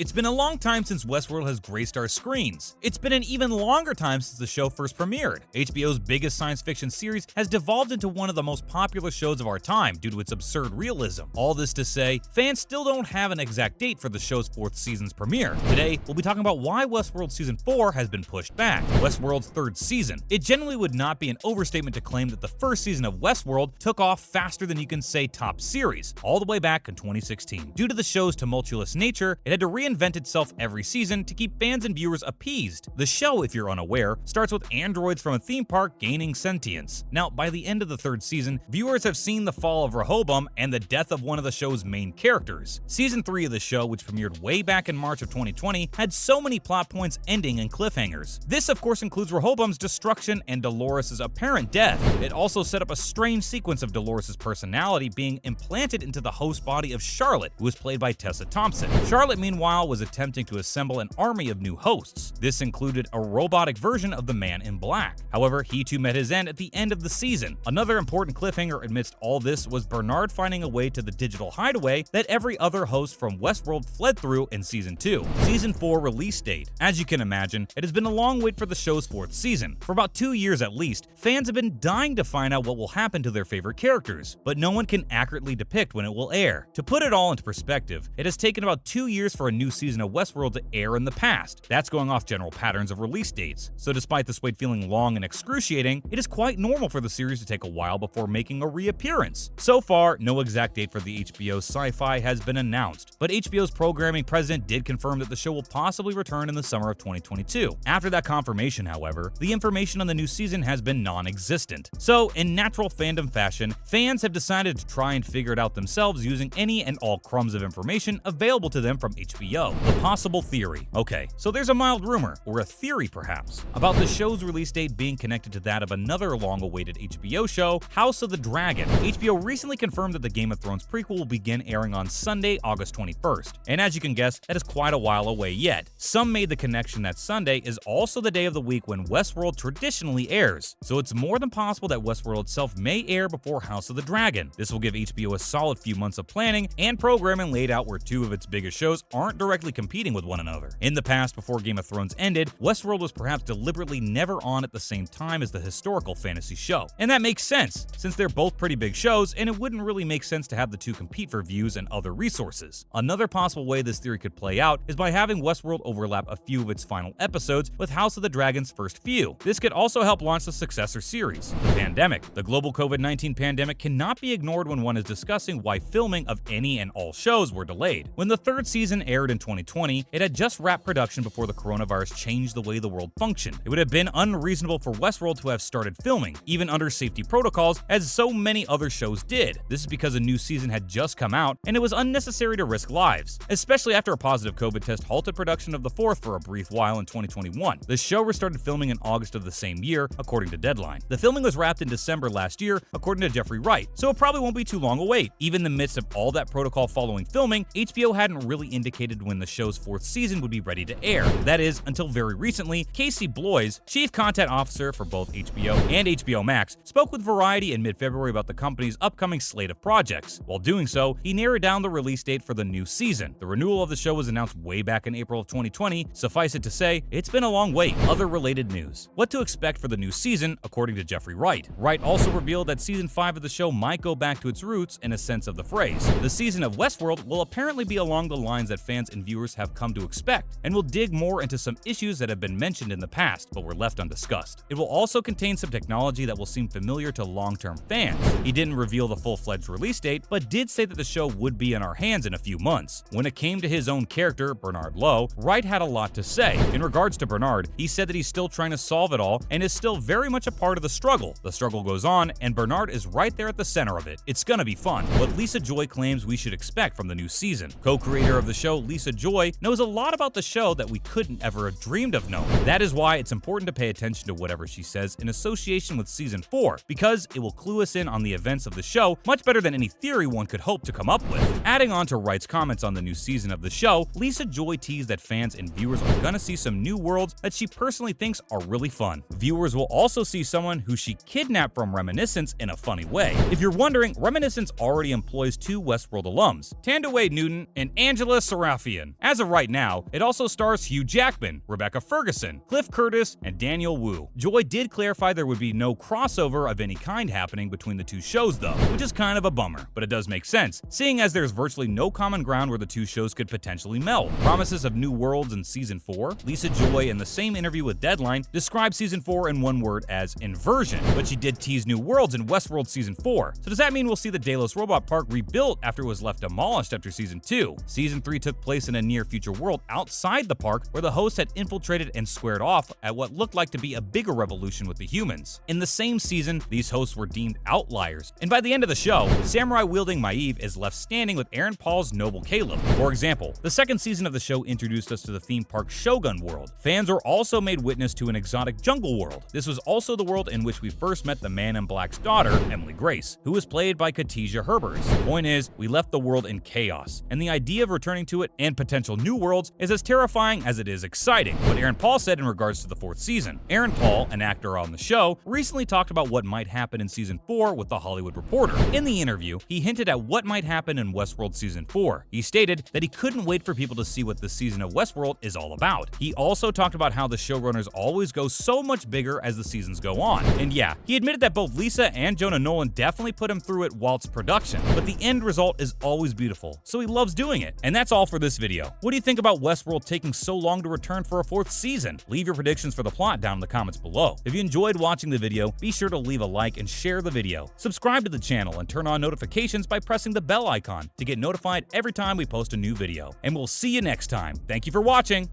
It's been a long time since Westworld has graced our screens. It's been an even longer time since the show first premiered. HBO's biggest science fiction series has devolved into one of the most popular shows of our time due to its absurd realism. All this to say, fans still don't have an exact date for the show's 4th season's premiere. Today, we'll be talking about why Westworld Season 4 has been pushed back. Westworld's 3rd season. It generally would not be an overstatement to claim that the 1st season of Westworld took off faster than you can say top series, all the way back in 2016. Due to the show's tumultuous nature, it had to reinvent itself every season to keep fans and viewers appeased. The show, if you're unaware, starts with androids from a theme park gaining sentience. Now, by the end of the 3rd season, viewers have seen the fall of Rehoboam and the death of one of the show's main characters. Season 3 of the show, which premiered way back in March of 2020, had so many plot points ending in cliffhangers. This, of course, includes Rehoboam's destruction and Dolores' apparent death. It also set up a strange sequence of Dolores' personality being implanted into the host body of Charlotte, who was played by Tessa Thompson. Charlotte, meanwhile, was attempting to assemble an army of new hosts. This included a robotic version of the Man in Black. However, he too met his end at the end of the season. Another important cliffhanger amidst all this was Bernard finding a way to the digital hideaway that every other host from Westworld fled through in Season 2. Season 4 release date. As you can imagine, it has been a long wait for the show's 4th season. For about 2 years at least, fans have been dying to find out what will happen to their favorite characters, but no one can accurately depict when it will air. To put it all into perspective, it has taken about 2 years for a new season of Westworld to air in the past. That's going off general patterns of release dates. So despite this wait feeling long and excruciating, it is quite normal for the series to take a while before making a reappearance. So far, no exact date for the HBO sci-fi has been announced, but HBO's programming president did confirm that the show will possibly return in the summer of 2022. After that confirmation, however, the information on the new season has been non-existent. So, in natural fandom fashion, fans have decided to try and figure it out themselves using any and all crumbs of information available to them from HBO. The possible theory. Okay, so there's a mild rumor, or a theory perhaps, about the show's release date being connected to that of another long-awaited HBO show, House of the Dragon. HBO recently confirmed that the Game of Thrones prequel will begin airing on Sunday, August 21st. And as you can guess, that is quite a while away yet. Some made the connection that Sunday is also the day of the week when Westworld traditionally airs, so it's more than possible that Westworld itself may air before House of the Dragon. This will give HBO a solid few months of planning and programming laid out where two of its biggest shows aren't directly competing with one another. In the past, before Game of Thrones ended, Westworld was perhaps deliberately never on at the same time as the historical fantasy show. And that makes sense, since they're both pretty big shows, and it wouldn't really make sense to have the two compete for views and other resources. Another possible way this theory could play out is by having Westworld overlap a few of its final episodes with House of the Dragon's first few. This could also help launch the successor series. The pandemic. The global COVID-19 pandemic cannot be ignored when one is discussing why filming of any and all shows were delayed. When the 3rd season aired in 2020, it had just wrapped production before the coronavirus changed the way the world functioned. It would have been unreasonable for Westworld to have started filming, even under safety protocols, as so many other shows did. This is because a new season had just come out, and it was unnecessary to risk lives, especially after a positive COVID test halted production of the 4th for a brief while in 2021. The show restarted filming in August of the same year, according to Deadline. The filming was wrapped in December last year, according to Jeffrey Wright, so it probably won't be too long a wait. Even in the midst of all that protocol following filming, HBO hadn't really indicated when the show's 4th season would be ready to air. That is, until very recently, Casey Bloys, chief content officer for both HBO and HBO Max, spoke with Variety in mid-February about the company's upcoming slate of projects. While doing so, he narrowed down the release date for the new season. The renewal of the show was announced way back in April of 2020. Suffice it to say, it's been a long wait. Other related news. What to expect for the new season, according to Jeffrey Wright. Wright also revealed that season 5 of the show might go back to its roots in a sense of the phrase. The season of Westworld will apparently be along the lines that fans and viewers have come to expect, and will dig more into some issues that have been mentioned in the past, but were left undiscussed. It will also contain some technology that will seem familiar to long-term fans. He didn't reveal the full-fledged release date, but did say that the show would be in our hands in a few months. When it came to his own character, Bernard Lowe, Wright had a lot to say. In regards to Bernard, he said that he's still trying to solve it all and is still very much a part of the struggle. The struggle goes on, and Bernard is right there at the center of it. It's gonna be fun. What Lisa Joy claims we should expect from the new season. Co-creator of the show, Lisa Joy, knows a lot about the show that we couldn't ever have dreamed of knowing. That is why it's important to pay attention to whatever she says in association with season 4, because it will clue us in on the events of the show much better than any theory one could hope to come up with. Adding on to Wright's comments on the new season of the show, Lisa Joy teased that fans and viewers are gonna see some new worlds that she personally thinks are really fun. Viewers will also see someone who she kidnapped from Reminiscence in a funny way. If you're wondering, Reminiscence already employs 2 Westworld alums, Tandaway Newton and Angela Serafian. Ruffian. As of right now, it also stars Hugh Jackman, Rebecca Ferguson, Cliff Curtis, and Daniel Wu. Joy did clarify there would be no crossover of any kind happening between the two shows though, which is kind of a bummer, but it does make sense, seeing as there's virtually no common ground where the two shows could potentially meld. Promises of new worlds in Season 4, Lisa Joy in the same interview with Deadline described Season 4 in one word as inversion, but she did tease new worlds in Westworld Season 4. So does that mean we'll see the Delos Robot Park rebuilt after it was left demolished after Season 2? Season 3 took place in a near future world outside the park where the hosts had infiltrated and squared off at what looked like to be a bigger revolution with the humans. In the same season, these hosts were deemed outliers, and by the end of the show, samurai-wielding Maeve is left standing with Aaron Paul's noble Caleb. For example, the second season of the show introduced us to the theme park Shogun World. Fans were also made witness to an exotic jungle world. This was also the world in which we first met the Man in Black's daughter, Emily Grace, who was played by Khadijah Herbers. The point is, we left the world in chaos, and the idea of returning to it and potential new worlds is as terrifying as it is exciting. What Aaron Paul said in regards to the fourth season. Aaron Paul, an actor on the show, recently talked about what might happen in Season 4 with The Hollywood Reporter. In the interview, he hinted at what might happen in Westworld Season 4. He stated that he couldn't wait for people to see what this season of Westworld is all about. He also talked about how the showrunners always go so much bigger as the seasons go on. And yeah, he admitted that both Lisa and Jonah Nolan definitely put him through it while it's production, but the end result is always beautiful, so he loves doing it. And that's all for this video. What do you think about Westworld taking so long to return for a fourth season? Leave your predictions for the plot down in the comments below. If you enjoyed watching the video, be sure to leave a like and share the video. Subscribe to the channel and turn on notifications by pressing the bell icon to get notified every time we post a new video. And we'll see you next time. Thank you for watching.